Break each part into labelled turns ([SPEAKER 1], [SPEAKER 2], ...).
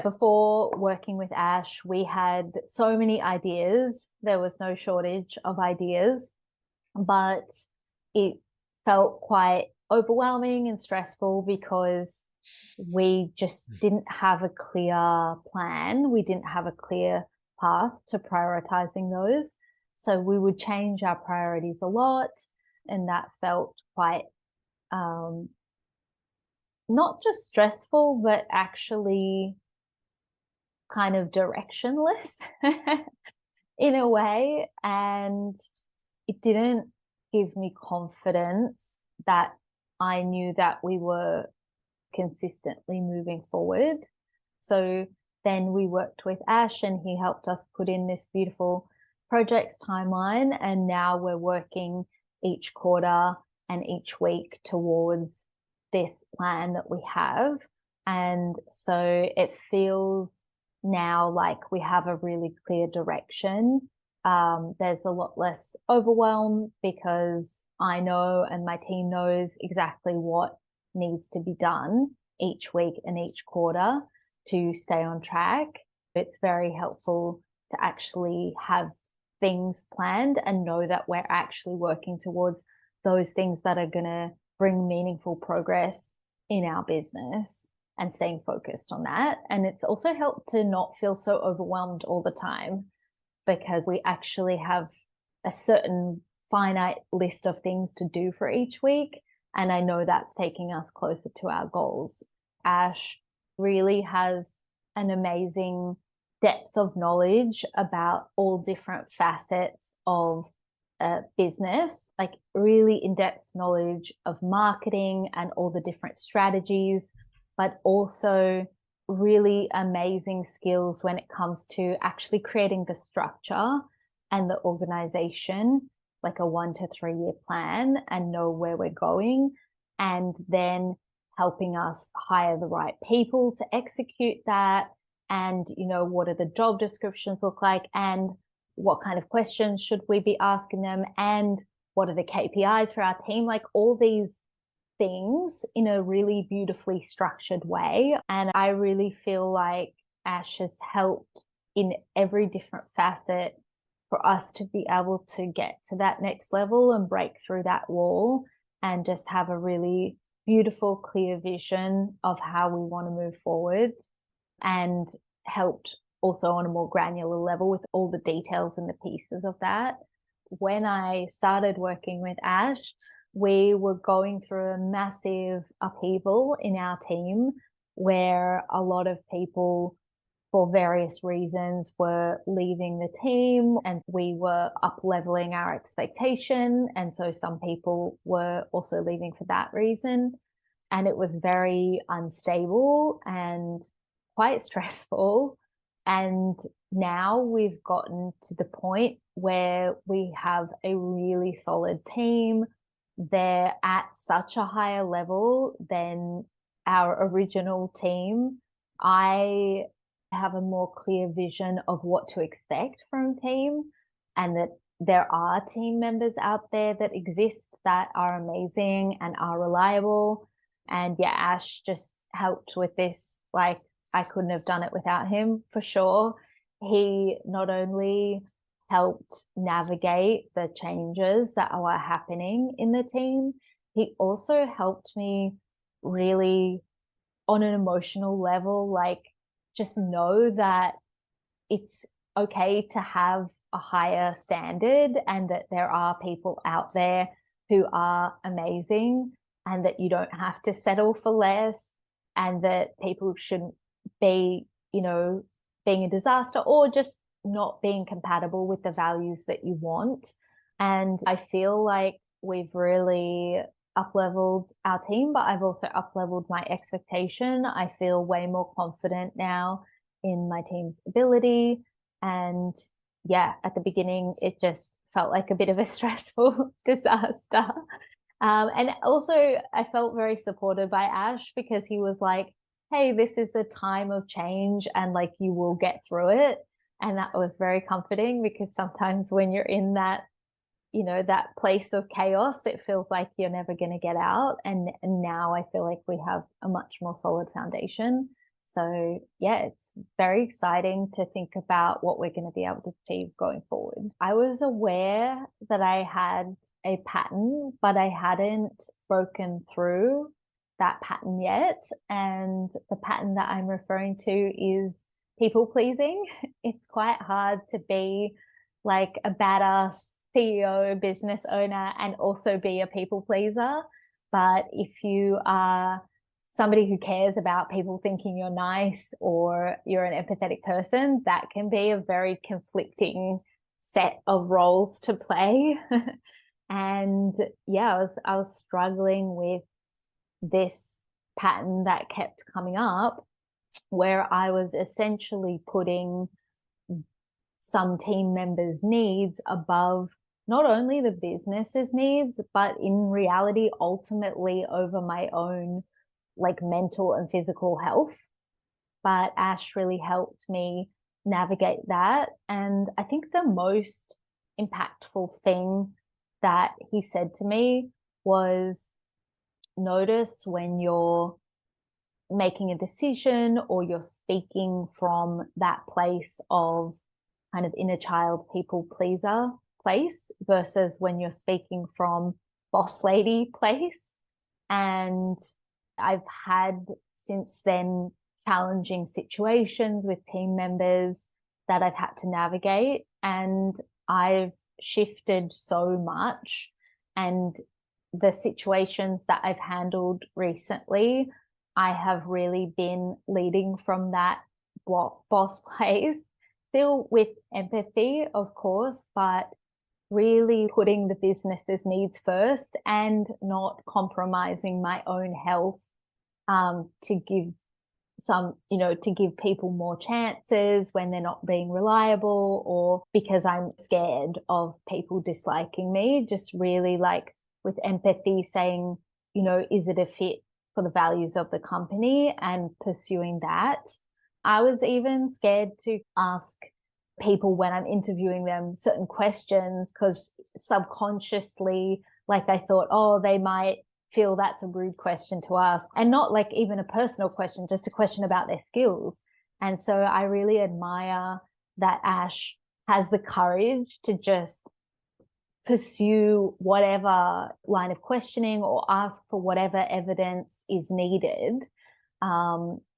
[SPEAKER 1] Before working with Ash, we had so many ideas. There was no shortage of ideas, but it felt quite overwhelming and stressful because we just didn't have a clear plan. We didn't have a clear path to prioritizing those. So we would change our priorities a lot, and that felt quite not just stressful, but actually kind of directionless in a way. And it didn't give me confidence that I knew that we were consistently moving forward. So then we worked with Ash and he helped us put in this beautiful projects timeline. And now we're working each quarter and each week towards this plan that we have. And so it feels now like we have a really clear direction. There's a lot less overwhelm because I know and my team knows exactly what needs to be done each week and each quarter to stay on track. It's very helpful to actually have things planned and know that we're actually working towards those things that are going to bring meaningful progress in our business and staying focused on that. And it's also helped to not feel so overwhelmed all the time because we actually have a certain finite list of things to do for each week. And I know that's taking us closer to our goals. Ash really has an amazing depth of knowledge about all different facets of a business, like really in-depth knowledge of marketing and all the different strategies, but also really amazing skills when it comes to actually creating the structure and the organization, like a 1 to 3 year plan and know where we're going, and then helping us hire the right people to execute that. And, you know, what do the job descriptions look like and what kind of questions should we be asking them and what are the KPIs for our team? Like all these things in a really beautifully structured way. And I really feel like Ash has helped in every different facet for us to be able to get to that next level and break through that wall and just have a really beautiful, clear vision of how we want to move forward, and helped also on a more granular level with all the details and the pieces of that. When I started working with Ash, we were going through a massive upheaval in our team where a lot of people, for various reasons, were leaving the team and we were up leveling our expectation. And so some people were also leaving for that reason. And it was very unstable and quite stressful. And now we've gotten to the point where we have a really solid team. They're at such a higher level than our original team. I have a more clear vision of what to expect from team, and that there are team members out there that exist that are amazing and are reliable. And yeah, Ash just helped with this. Like, I couldn't have done it without him for sure. He not only helped navigate the changes that were happening in the team, he also helped me really on an emotional level, like just know that it's okay to have a higher standard and that there are people out there who are amazing and that you don't have to settle for less, and that people shouldn't be, you know, being a disaster or just not being compatible with the values that you want. And I feel like we've really up-leveled our team, but I've also up-leveled my expectation. I feel way more confident now in my team's ability. And yeah, at the beginning, it just felt like a bit of a stressful disaster. And also I felt very supported by Ash because he was like, hey, this is a time of change and like you will get through it. And that was very comforting because sometimes when you're in that, you know, that place of chaos, it feels like you're never going to get out. And now I feel like we have a much more solid foundation. So yeah, it's very exciting to think about what we're going to be able to achieve going forward. I was aware that I had a pattern, but I hadn't broken through that pattern yet. And the pattern that I'm referring to is people pleasing. It's quite hard to be like a badass CEO, business owner, and also be a people pleaser. But if you are somebody who cares about people thinking you're nice or you're an empathetic person, that can be a very conflicting set of roles to play. And yeah, I was struggling with this pattern that kept coming up where I was essentially putting some team members' needs above not only the business's needs, but in reality, ultimately over my own like mental and physical health. But Ash really helped me navigate that. And I think the most impactful thing that he said to me was, notice when you're making a decision or you're speaking from that place of kind of inner child people pleaser place versus when you're speaking from boss lady place. And I've had since then challenging situations with team members that I've had to navigate, and I've shifted so much. And the situations that I've handled recently, I have really been leading from that boss place, still with empathy, of course, but really putting the business's needs first and not compromising my own health to give to give people more chances when they're not being reliable or because I'm scared of people disliking me. Just really like with empathy saying, is it a fit for the values of the company and pursuing that. I was even scared to ask people when I'm interviewing them certain questions because subconsciously, like I thought, oh, they might feel that's a rude question to ask, and not like even a personal question, just a question about their skills. And so I really admire that Ash has the courage to just pursue whatever line of questioning or ask for whatever evidence is needed,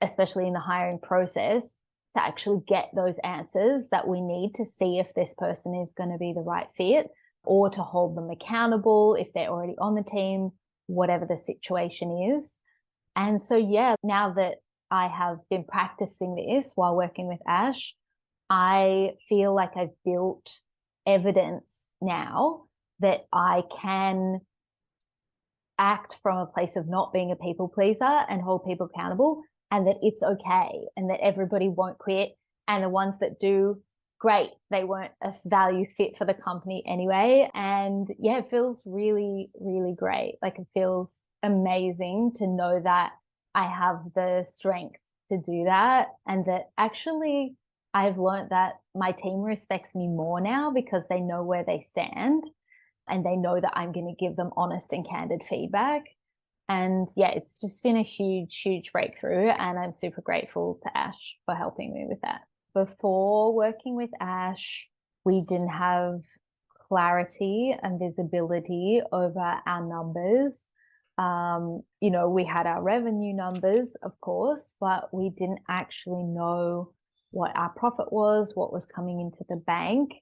[SPEAKER 1] especially in the hiring process, to actually get those answers that we need to see if this person is going to be the right fit, or to hold them accountable if they're already on the team, whatever the situation is. And so, yeah, now that I have been practicing this while working with Ash, I feel like I've built evidence now that I can act from a place of not being a people pleaser and hold people accountable, and that it's okay, and that everybody won't quit. And the ones that do, great, they weren't a value fit for the company anyway. And yeah, it feels really, really great. Like it feels amazing to know that I have the strength to do that, and that actually I've learned that my team respects me more now because they know where they stand and they know that I'm going to give them honest and candid feedback. And yeah, it's just been a huge, huge breakthrough. And I'm super grateful to Ash for helping me with that. Before working with Ash, we didn't have clarity and visibility over our numbers. We had our revenue numbers, of course, but we didn't actually know what our profit was, what was coming into the bank.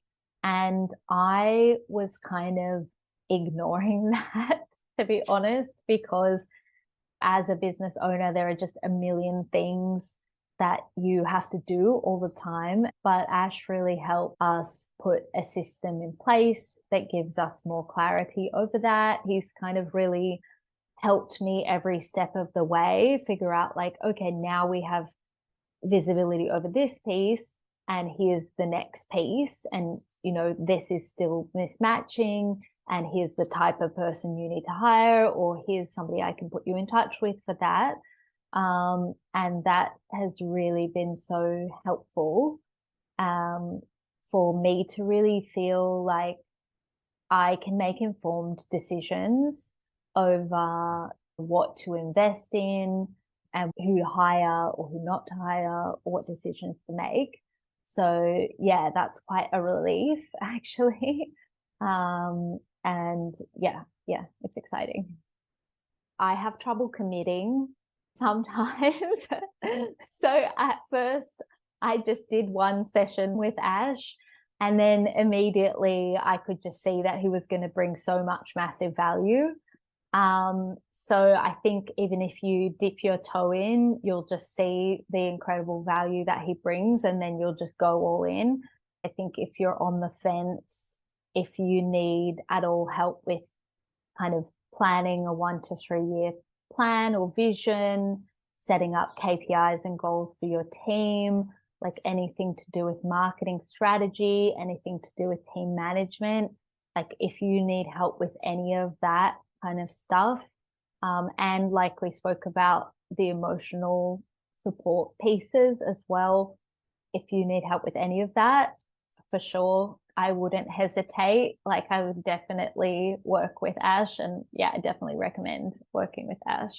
[SPEAKER 1] And I was kind of ignoring that, to be honest, because as a business owner, there are just a million things that you have to do all the time. But Ash really helped us put a system in place that gives us more clarity over that. He's kind of really helped me every step of the way figure out like, okay, now we have visibility over this piece, and here's the next piece, and this is still mismatching, and here's the type of person you need to hire, or here's somebody I can put you in touch with for that. And that has really been so helpful for me to really feel like I can make informed decisions over what to invest in, and who to hire or who not to hire, or what decisions to make. So yeah, that's quite a relief actually. And yeah, it's exciting. I have trouble committing sometimes. So at first, I just did one session with Ash, and then immediately I could just see that he was going to bring so much massive value. So I think even if you dip your toe in, you'll just see the incredible value that he brings, and then you'll just go all in. I think if you're on the fence, if you need at all help with kind of planning a 1 to 3 year plan or vision, setting up KPIs and goals for your team, like anything to do with marketing strategy, anything to do with team management, like if you need help with any of that kind of stuff, and like we spoke about the emotional support pieces as well, if you need help with any of that, for sure, I wouldn't hesitate. Like I would definitely work with Ash, and yeah, I definitely recommend working with Ash.